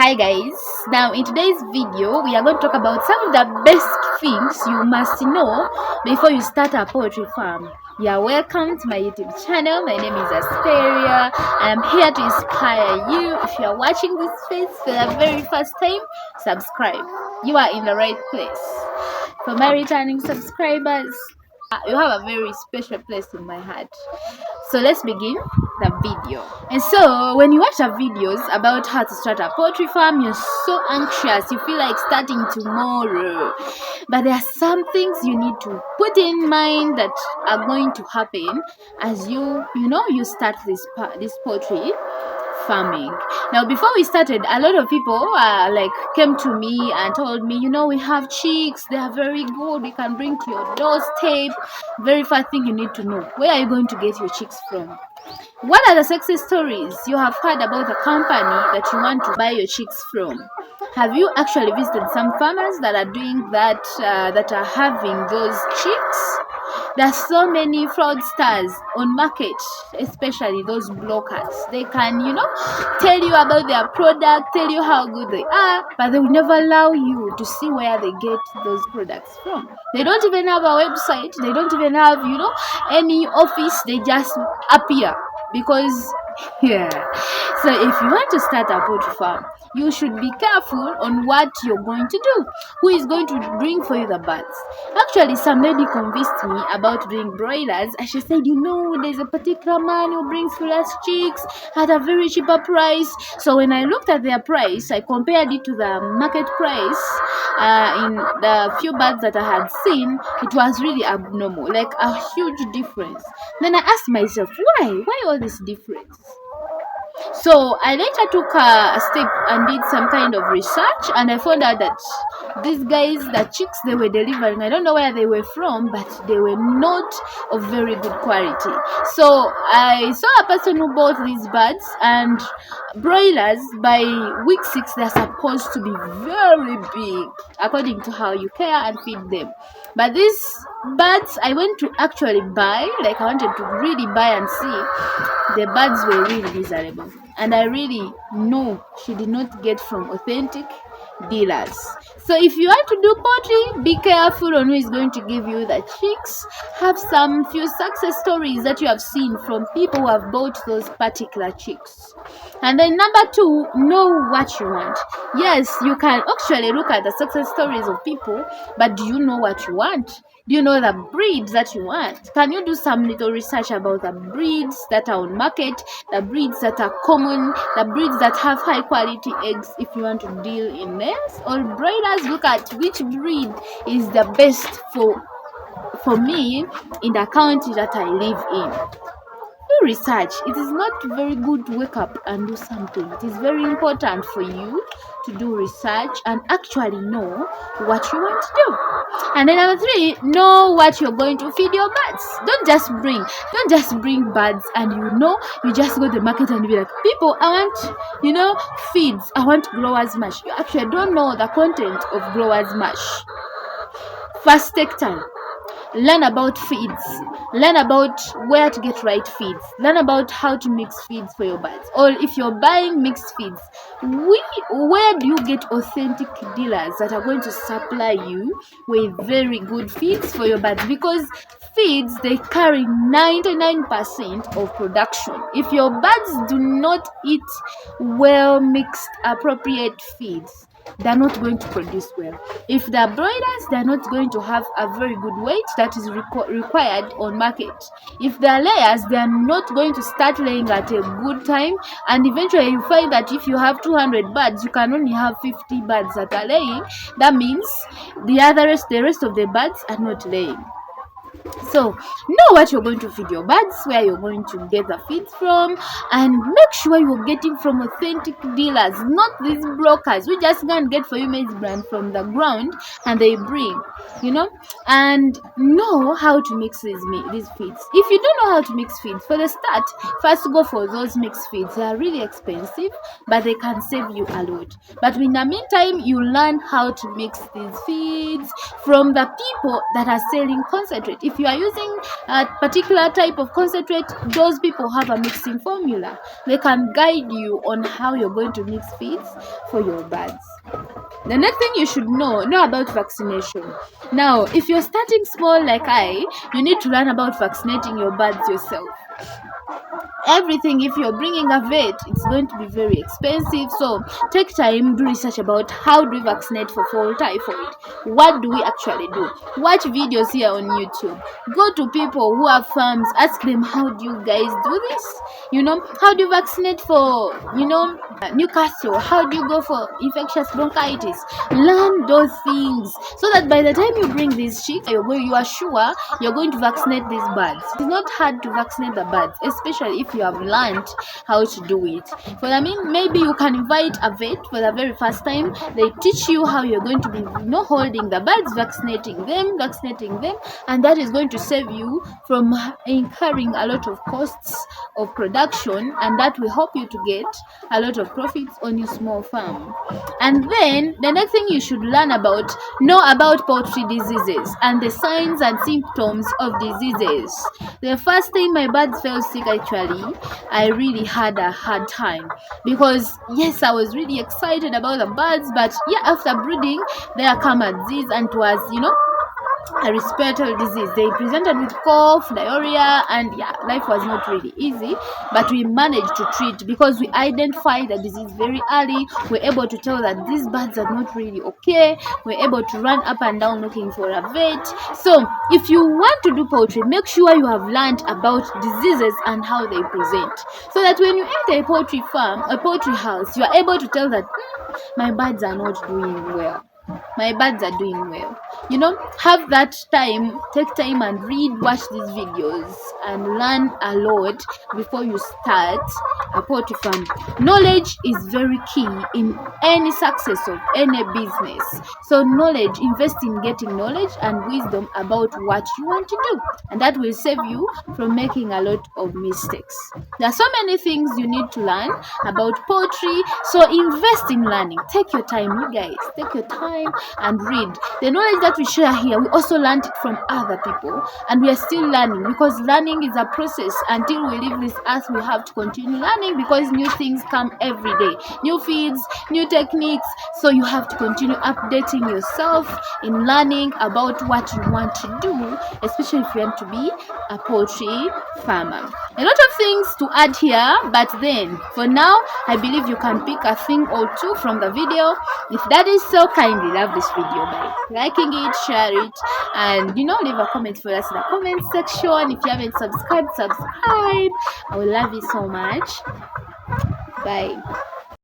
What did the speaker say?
Hi guys, now in today's video we are going to talk about some of the best things you must know before you start a poultry farm. Yeah, welcome to my YouTube channel. My name is Asperia and I'm here to inspire you. If you are watching this face for the very first time, subscribe. You are in the right place. For my returning subscribers, you have a very special place in my heart. So let's begin the video. And so when you watch the videos about how to start a poultry farm, you're so anxious, you feel like starting tomorrow, but there are some things you need to put in mind that are going to happen as you start this poultry farming. Now before we started, a lot of people came to me and told me, we have chicks, they are very good, we can bring to your doorstep. Very first thing you need to know, where are you going to get your chicks from? What are the success stories you have heard about the company that you want to buy your chicks from? Have you actually visited some farmers that are doing that, that are having those chicks? There are so many fraudsters on market, especially those brokers. They can, tell you about their product, tell you how good they are, but they will never allow you to see where they get those products from. They don't even have a website. They don't even have, any office. They just appear because, yeah. So if you want to start a poultry farm, you should be careful on what you're going to do. Who is going to bring for you the birds? Actually, some lady convinced me about doing broilers, and she said, there's a particular man who brings for us chicks at a very cheaper price. So when I looked at their price, I compared it to the market price in the few birds that I had seen. It was really abnormal, like a huge difference. Then I asked myself, why all this difference? So I later took a step and did some kind of research, and I found out that these guys, the chicks they were delivering, I don't know where they were from, but they were not of very good quality. So I saw a person who bought these birds, and broilers by week 6 they're supposed to be very big according to how you care and feed them. But these birds I went to actually buy, I wanted to really buy and see. The birds were really miserable, and I really know she did not get from authentic dealers. So if you want to do poultry, be careful on who is going to give you the chicks. Have some few success stories that you have seen from people who have bought those particular chicks. And then number 2, know what you want. Yes, you can actually look at the success stories of people, but do you know what you want? Do you know the breeds that you want? Can you do some little research about the breeds that are on market, the breeds that are common, the breeds that have high quality eggs if you want to deal in this? Or broilers, look at which breed is the best for me in the county that I live in. Do research. It is not very good to wake up and do something. It is very important for you to do research and actually know what you want to do. And then number 3, know what you're going to feed your birds. Don't just bring birds and you just go to the market and be like, people, I want feeds, I want growers mash. You actually don't know the content of growers mash. First, take time. Learn about feeds. Learn about where to get right feeds. Learn about how to mix feeds for your birds. Or if you're buying mixed feeds, where do you get authentic dealers that are going to supply you with very good feeds for your birds? Because feeds, they carry 99% of production. If your birds do not eat well mixed appropriate feeds, they're not going to produce well. If they're broilers, they're not going to have a very good weight that is required on market. If they're layers, they're not going to start laying at a good time, and eventually you find that if you have 200 birds, you can only have 50 birds that are laying. That means the rest of the birds are not laying. So know what you're going to feed your birds, where you're going to get the feeds from, and make sure you're getting from authentic dealers, not these brokers who just go and get for you maize bran from the ground and they bring, and know how to mix these feeds. If you don't know how to mix feeds, for the start, first go for those mixed feeds. They are really expensive, but they can save you a lot. But in the meantime, you learn how to mix these feeds from the people that are selling concentrate. If you are using a particular type of concentrate, those people have a mixing formula. They can guide you on how you're going to mix feeds for your birds. The next thing you should know about vaccination. Now, if you're starting small like you need to learn about vaccinating your birds yourself. Everything, if you're bringing a vet, it's going to be very expensive. So take time, do research about how do we vaccinate for fall typhoid. What do we actually do? Watch videos here on YouTube. Go to people who have farms, ask them, how do you guys do this? How do you vaccinate for Newcastle? How do you go for infectious bronchitis? Learn those things so that by the time you bring these chicks, you are sure you're going to vaccinate these birds. It's not hard to vaccinate the birds, especially if you have learned how to do it. Maybe you can invite a vet for the very first time. They teach you how you're going to be holding the birds, vaccinating them, and that is going to save you from incurring a lot of costs of production, and that will help you to get a lot of profits on your small farm. And then the next thing you should know about poultry diseases and the signs and symptoms of diseases. The first time my birds fell sick, actually, I really had a hard time, because yes, I was really excited about the birds, but after breeding, there come a disease, and it was a respiratory disease. They presented with cough, diarrhea, and life was not really easy, but we managed to treat because we identified the disease very early. We're able to tell that these birds are not really okay. We're able to run up and down looking for a vet. So if you want to do poultry, make sure you have learned about diseases and how they present, so that when you enter a poultry farm, a poultry house, you are able to tell that my birds are not doing well. My birds are doing well. Have that time, take time and watch these videos and learn a lot before you start a poultry farm. Knowledge is very key in any success of any business. So invest in getting knowledge and wisdom about what you want to do, and that will save you from making a lot of mistakes. There are so many things you need to learn about poultry, so invest in learning. Take your time, you guys. Take your time and read. The knowledge that we share here, we also learned it from other people, and we are still learning, because learning is a process. Until we leave this earth, we have to continue learning, because new things come every day, new feeds, new techniques. So you have to continue updating yourself in learning about what you want to do, especially if you want to be a poultry farmer. A lot of things to add here, but then for now, I believe you can pick a thing or two from the video. If that is so, kindly love this video by liking it, share it, and leave a comment for us in the comment section. If you haven't subscribed, subscribe. I will love you so much. Bye.